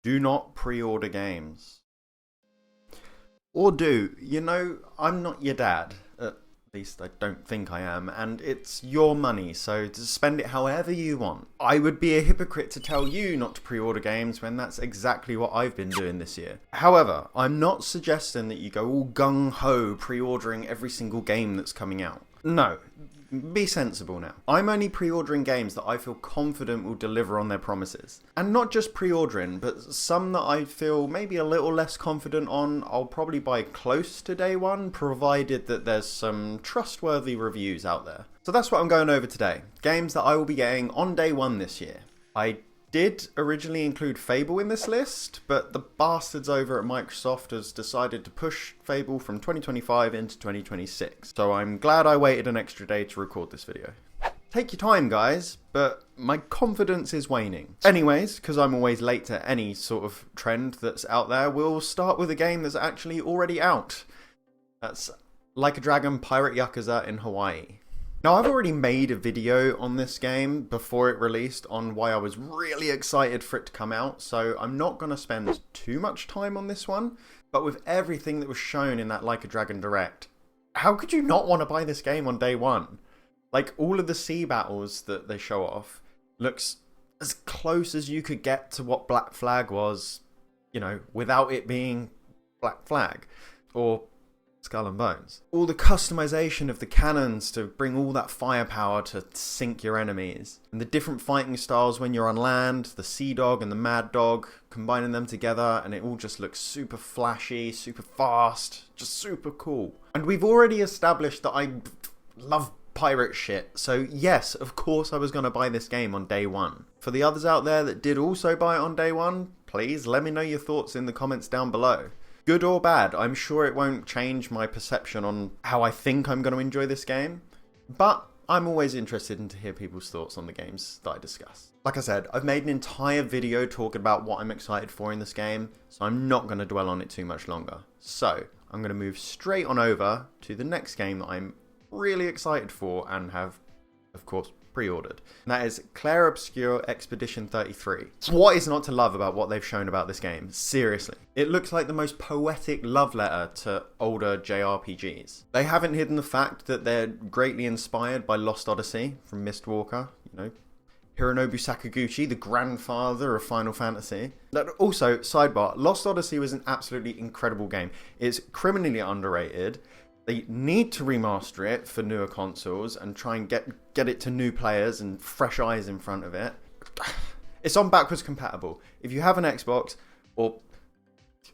Do not pre-order games. Or do. You know, I'm not your dad. At least I don't think I am. And it's your money, so to spend it however you want. I would be a hypocrite to tell you not to pre-order games when that's exactly what I've been doing this year. However, I'm not suggesting that you go all gung-ho pre-ordering every single game that's coming out. No. Be sensible now. I'm only pre-ordering games that I feel confident will deliver on their promises. And not just pre-ordering, but some that I feel maybe a little less confident on, I'll probably buy close to day one, provided that there's some trustworthy reviews out there. So that's what I'm going over today. Games that I will be getting on day one this year. I did originally include Fable in this list, but the bastards over at Microsoft has decided to push Fable from 2025 into 2026. So I'm glad I waited an extra day to record this video. Take your time, guys, but my confidence is waning. Anyways, because I'm always late to any sort of trend that's out there, we'll start with a game that's actually already out. That's Like a Dragon Pirate Yakuza in Hawaii. Now, I've already made a video on this game before it released on why I was really excited for it to come out, so I'm not going to spend too much time on this one, but with everything that was shown in that Like a Dragon Direct, how could you not want to buy this game on day one? Like, all of the sea battles that they show off looks as close as you could get to what Black Flag was, you know, without it being Black Flag, or Skull and Bones. All the customization of the cannons to bring all that firepower to sink your enemies. And the different fighting styles when you're on land, the Sea Dog and the Mad Dog, combining them together, and it all just looks super flashy, super fast, just super cool. And we've already established that I love pirate shit, so yes, of course I was going to buy this game on day one. For the others out there that did also buy it on day one, please let me know your thoughts in the comments down below. Good or bad, I'm sure it won't change my perception on how I think I'm going to enjoy this game, but I'm always interested in to hear people's thoughts on the games that I discuss. Like I said, I've made an entire video talking about what I'm excited for in this game, so I'm not going to dwell on it too much longer. So, I'm going to move straight on over to the next game that I'm really excited for and have, of course, pre-ordered. And that is Clair Obscur Expedition 33. What is not to love about what they've shown about this game? Seriously. It looks like the most poetic love letter to older JRPGs. They haven't hidden the fact that they're greatly inspired by Lost Odyssey from Mistwalker, you know, Hironobu Sakaguchi, the grandfather of Final Fantasy. Also, sidebar, Lost Odyssey was an absolutely incredible game. It's criminally underrated. They need to remaster it for newer consoles and try and get it to new players and fresh eyes in front of it. It's on backwards compatible. If you have an Xbox or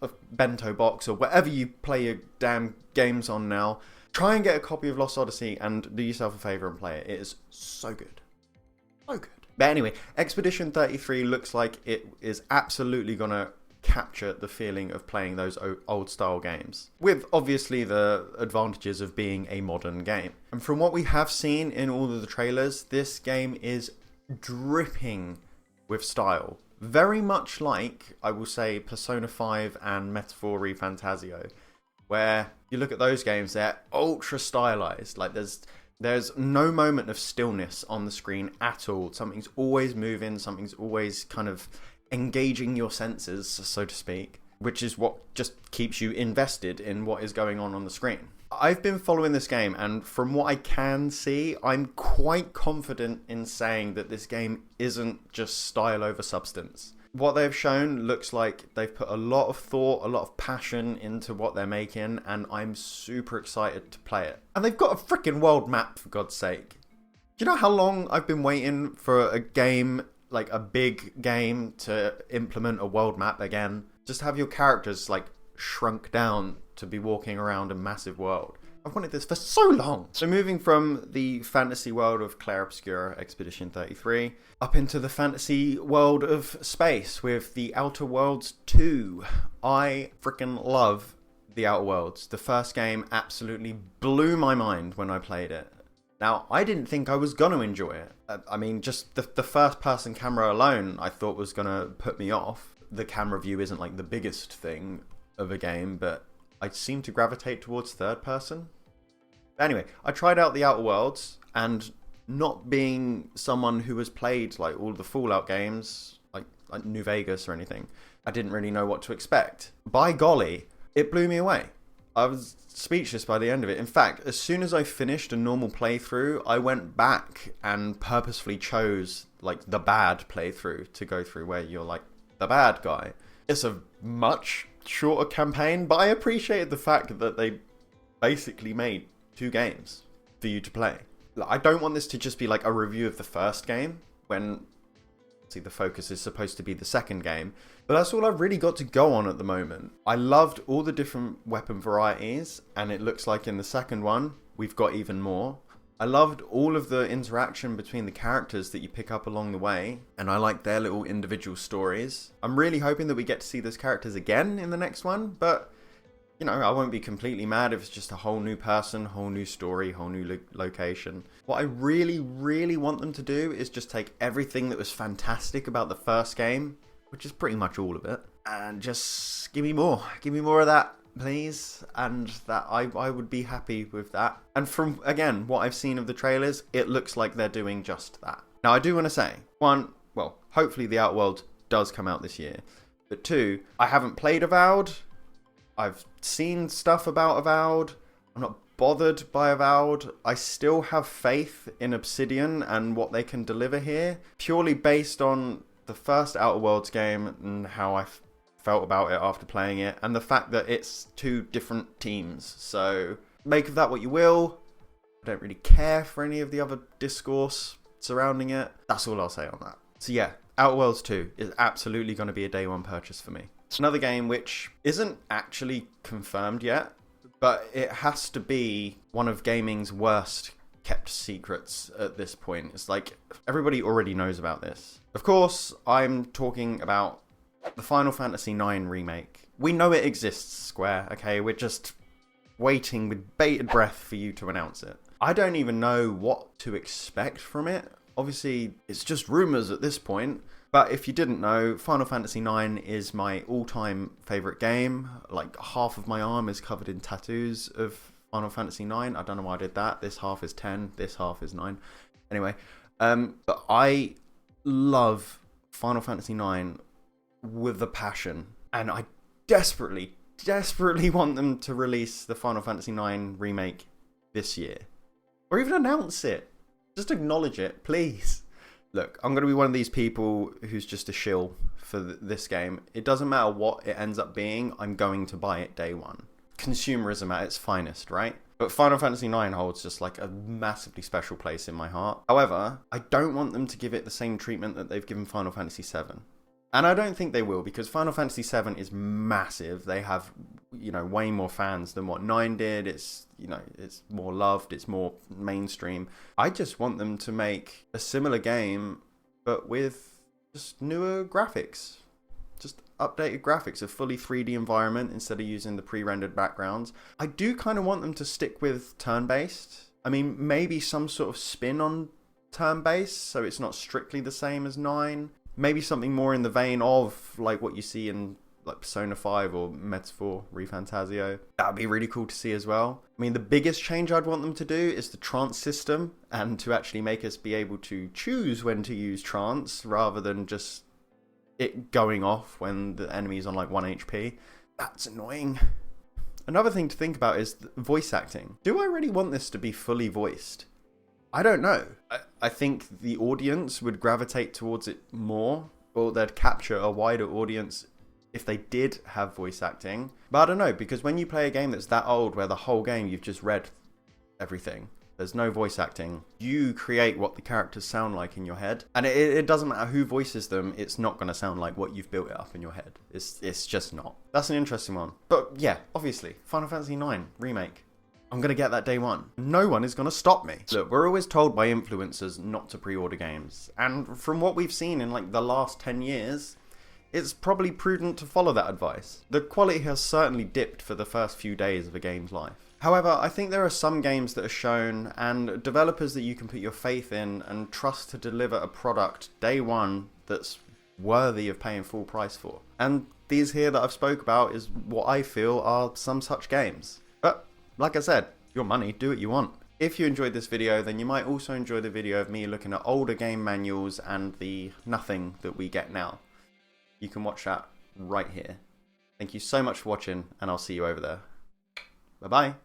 a bento box or whatever you play your damn games on now, try and get a copy of Lost Odyssey and do yourself a favour and play it. It is so good. So good. But anyway, Expedition 33 looks like it is absolutely going to capture the feeling of playing those old style games, with obviously the advantages of being a modern game. And from what we have seen in all of the trailers, this game is dripping with style. Very much like, I will say, Persona 5 and Metaphor ReFantazio, where you look at those games, they're ultra stylized. Like there's no moment of stillness on the screen at all. Something's always moving, something's always kind of engaging your senses, so to speak, which is what just keeps you invested in what is going on the screen. I've been following this game, and from what I can see, I'm quite confident in saying that this game isn't just style over substance. What they've shown looks like they've put a lot of thought, a lot of passion into what they're making, and I'm super excited to play it. And they've got a freaking world map, for God's sake. Do you know how long I've been waiting for a game, like a big game, to implement a world map again? Just have your characters like shrunk down to be walking around a massive world. I've wanted this for so long. So moving from the fantasy world of Clair Obscur Expedition 33 up into the fantasy world of space with The Outer Worlds 2. I freaking love The Outer Worlds. The first game absolutely blew my mind when I played it. Now, I didn't think I was going to enjoy it. I mean, just the first person camera alone I thought was going to put me off. The camera view isn't like the biggest thing of a game, but I seem to gravitate towards third person. Anyway, I tried out The Outer Worlds, and not being someone who has played like all the Fallout games, like like New Vegas or anything. I didn't really know what to expect. By golly, it blew me away. I was speechless by the end of it. In fact, as soon as I finished a normal playthrough, I went back and purposefully chose like the bad playthrough to go through, where you're like the bad guy. It's a much shorter campaign, but I appreciated the fact that they basically made 2 games for you to play. I don't want this to just be like a review of the first game, when see the focus is supposed to be the second game, but that's all I've really got to go on at the moment. I loved all the different weapon varieties, and it looks like in the second one we've got even more. I loved all of the interaction between the characters that you pick up along the way, and I like their little individual stories. I'm really hoping that we get to see those characters again in the next one, but you know, I won't be completely mad if it's just a whole new person, whole new story, whole new location. What I really, really want them to do is just take everything that was fantastic about the first game, which is pretty much all of it, and just give me more. Give me more of that, please. And that I would be happy with that. And from, again, what I've seen of the trailers, it looks like they're doing just that. Now, I do want to say, 1, well, hopefully the Outworld does come out this year. But 2, I haven't played Avowed. I've seen stuff about Avowed. I'm not bothered by Avowed. I still have faith in Obsidian and what they can deliver here, purely based on the first Outer Worlds game and how I felt about it after playing it, and the fact that it's 2 different teams. So make of that what you will. I don't really care for any of the other discourse surrounding it. That's all I'll say on that. So yeah, Outer Worlds 2 is absolutely going to be a day 1 purchase for me. It's another game which isn't actually confirmed yet, but it has to be one of gaming's worst kept secrets at this point. It's like everybody already knows about this. Of course, I'm talking about the Final Fantasy IX remake. We know it exists, Square, okay? We're just waiting with bated breath for you to announce it. I don't even know what to expect from it. Obviously, it's just rumors at this point. But if you didn't know, Final Fantasy IX is my all-time favourite game. Like, half of my arm is covered in tattoos of Final Fantasy IX. I don't know why I did that. This half is 10, this half is 9. Anyway, but I love Final Fantasy IX with a passion. And I desperately want them to release the Final Fantasy IX remake this year. Or even announce it. Just acknowledge it, please. Look, I'm going to be one of these people who's just a shill for this game. It doesn't matter what it ends up being, I'm going to buy it day 1. Consumerism at its finest, right? But Final Fantasy IX holds just like a massively special place in my heart. However, I don't want them to give it the same treatment that they've given Final Fantasy VII. And I don't think they will, because Final Fantasy VII is massive. They have, you know, way more fans than what 9 did. It's, you know, it's more loved. It's more mainstream. I just want them to make a similar game, but with just newer graphics. Just updated graphics, a fully 3D environment instead of using the pre-rendered backgrounds. I do kind of want them to stick with turn-based. I mean, maybe some sort of spin on turn-based, so it's not strictly the same as 9. Maybe something more in the vein of like what you see in like Persona 5 or Metaphor ReFantazio. That would be really cool to see as well. I mean, the biggest change I'd want them to do is the trance system, and to actually make us be able to choose when to use trance rather than just it going off when the enemy's on like 1 HP. That's annoying. Another thing to think about is voice acting. Do I really want this to be fully voiced? I don't know. I think the audience would gravitate towards it more, or they'd capture a wider audience if they did have voice acting. But I don't know, because when you play a game that's that old, where the whole game you've just read everything, there's no voice acting, you create what the characters sound like in your head. And it doesn't matter who voices them, it's not going to sound like what you've built it up in your head. It's just not. That's an interesting one. But yeah, obviously, Final Fantasy IX Remake. I'm going to get that day 1. No one is going to stop me. Look, we're always told by influencers not to pre-order games. And from what we've seen in like the last 10 years, it's probably prudent to follow that advice. The quality has certainly dipped for the first few days of a game's life. However, I think there are some games that are shown and developers that you can put your faith in and trust to deliver a product day 1 that's worthy of paying full price for. And these here that I've spoke about is what I feel are some such games. But like I said, your money, do what you want. If you enjoyed this video, then you might also enjoy the video of me looking at older game manuals and the nothing that we get now. you can watch that right here. Thank you so much for watching, and I'll see you over there. Bye-bye.